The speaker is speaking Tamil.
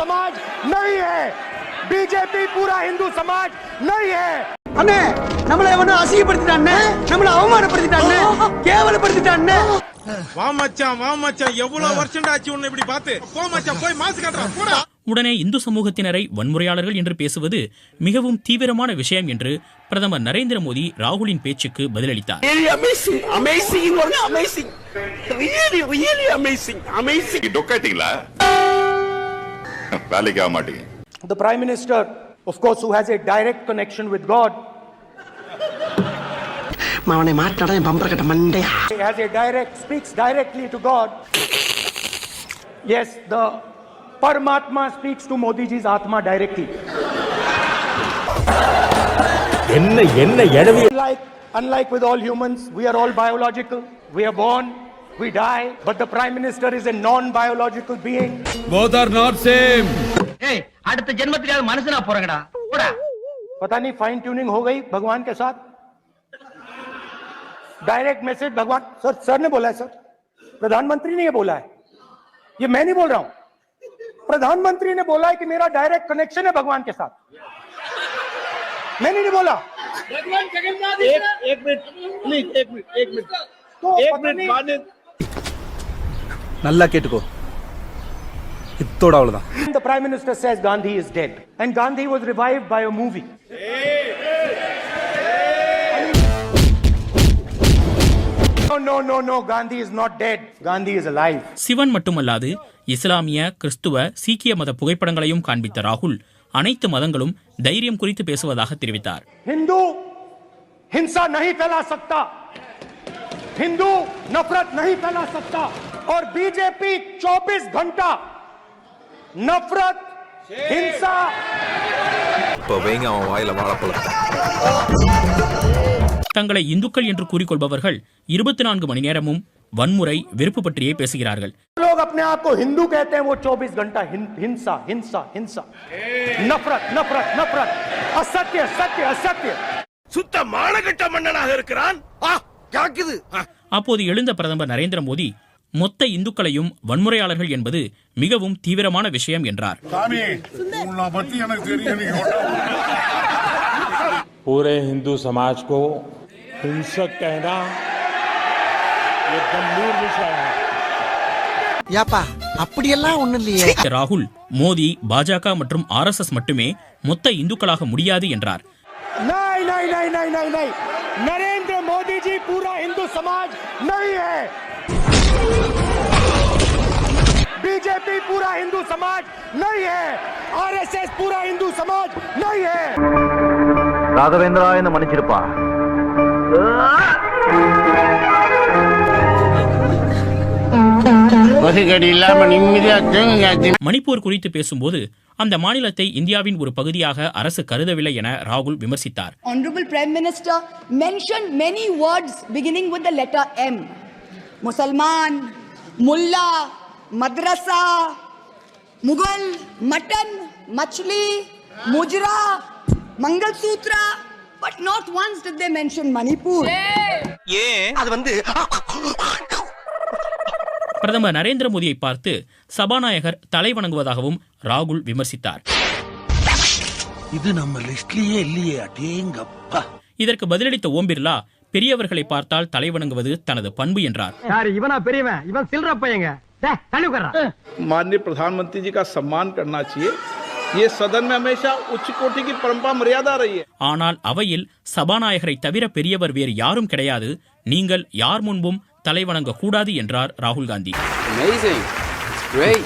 समाज नहीं है, बीजेपी पूरा हिंदू समाज नहीं है. அண்ணே நம்மள எவனோ அசிங்கப்படுத்திட்டானே, நம்மள அவமானப்படுத்திட்டானே, கேவலப்படுத்திட்டானே. வா மச்சான் எவ்வளவு வருஷம் ஆச்சு உன்னை இப்படி பார்த்து. போ மச்சான், போய் மாஸ்க் கட்டறா போடா. உடனே இந்து சமூகத்தினரை வன்முறையாளர்கள் என்று பேசுவது மிகவும் தீவிரமான விஷயம் என்று பிரதமர் நரேந்திர மோடி ராகுலின் பேச்சுக்கு பதிலளித்தார். The Prime Minister, of course, who has a direct connection with God, மாவனை மாட்டாடா என் பம்பர கட்ட மண்டையா. he has a speaks directly to God. Yes, the Paramatma speaks to Modi ji's Atma directly. Unlike with all humans, we are all biological. We are born, we die, but the Prime Minister is a non-biological being. Both are not same. Hey, அடுத்த ஜென்மத்தில மனுஷனா போறங்கடா. போடா. पता नहीं फाइन ट्यूनिंग हो गई भगवान के साथ. डायरेक्ट मैसेज भगवान सर ने बोला है. सर प्रधानमंत्री ने ये बोला है, ये मैं नहीं बोल रहा हूं. प्रधानमंत्री ने बोला है कि मेरा डायरेक्ट कनेक्शन है भगवान के साथ. मैंने नहीं बोला. एक मिनट நல்லா கேட்டுக்கோ, இத்தோட அவ்வளவுதான். The Prime Minister says Gandhi is dead and Gandhi was revived by a movie. No, Gandhi is not dead. Gandhi is alive. Sivan மட்டுமல்லாது இஸ்லாமிய, கிறிஸ்துவ, சீக்கிய மத புகைப்படங்களையும் காண்பித்த ராகுல் அனைத்து மதங்களும் தைரியம் குறித்து பேசுவதாக தெரிவித்தார். हिंदू हिंसा नहीं फैला सकता, हिंदू नफरत नहीं फैला सकता और बीजेपी 24 घंटा नफरत हिंसा. தங்களை இந்துக்கள் என்று கூறிக்கொள்பவர்கள் 24 மணி நேரமும் வன்முறை, வெறுப்பு பற்றியே பேசுகிறார்கள். लोग अपने आप को हिंदू कहते हैं, वो 24 घंटा हिंसा हिंसा हिंसा, नफरत नफरत नफरत, असत्य सत्य असत्य. சுத்த மானகட்ட மன்னனாக இருக்கிறான். கேக்குது. அப்போது எழுந்த பிரதமர் நரேந்திர மோடி மொத்த இந்துக்களையும் வன்முறையாளர்கள் என்பது மிகவும் தீவிரமான விஷயம் என்றார். पूरे हिंदू समाज को हिंसक कहना ये गंभीर विषय है. யாப்பா அப்படியெல்லாம் ஒண்ணு இல்லையே. ராகுல் மோடி, பாஜக மற்றும் RSS மட்டுமே மொத்த இந்துக்களாக முடியாது என்றார். नहीं, नरेंद्र मोदी जी पूरा हिंदू समाज नहीं है, बीजेपी पूरा हिंदू समाज नहीं है, RSS पूरा हिंदू समाज नहीं है. ராகவேந்திரா என்ன மன்னிச்சிருப்பா. மணிப்பூர் குறித்து பேசும்போது அந்த மாநிலத்தை இந்தியாவின் ஒரு பகுதியாக அரசு கருதவில்லை என ராகுல் விமர்சித்தார். Honorable Prime Minister mentioned many words beginning with the letter M. Musalman, Mulla, Madrasa, Mughal, Mutton, Machli, Mujra, Mangal Sutra, but not once did they mention Manipur. அது வந்து பிரதமர் நரேந்திர மோடியை பார்த்து சபாநாயகர் தலை வணங்குவதாகவும் ராகுல் விமர்சித்தார். இது நம்ம லிஸ்ட்லயே இல்லையே. அடேங்கப்பா. இதற்கு பதிலளித்த ஓம் பிர்லா பெரியவர்களை பார்த்தால் தலை வணங்குவது தனது பண்பு என்றார். இவனா பெரியவன், இவன் சில்ற பையங்க. माननीय प्रधानमंत्री जी का सम्मान करना चाहिए. ये सदन में हमेशा उच्च कोटि की परंपरा मर्यादा रही है. ஆனால் அவையில் சபாநாயகரை தவிர பெரியவர் வேறு யாரும் கிடையாது, நீங்கள் யார் முன்பும் தலை வணங்க கூடாது என்றார் ராகுல் காந்தி. Amazing. Great.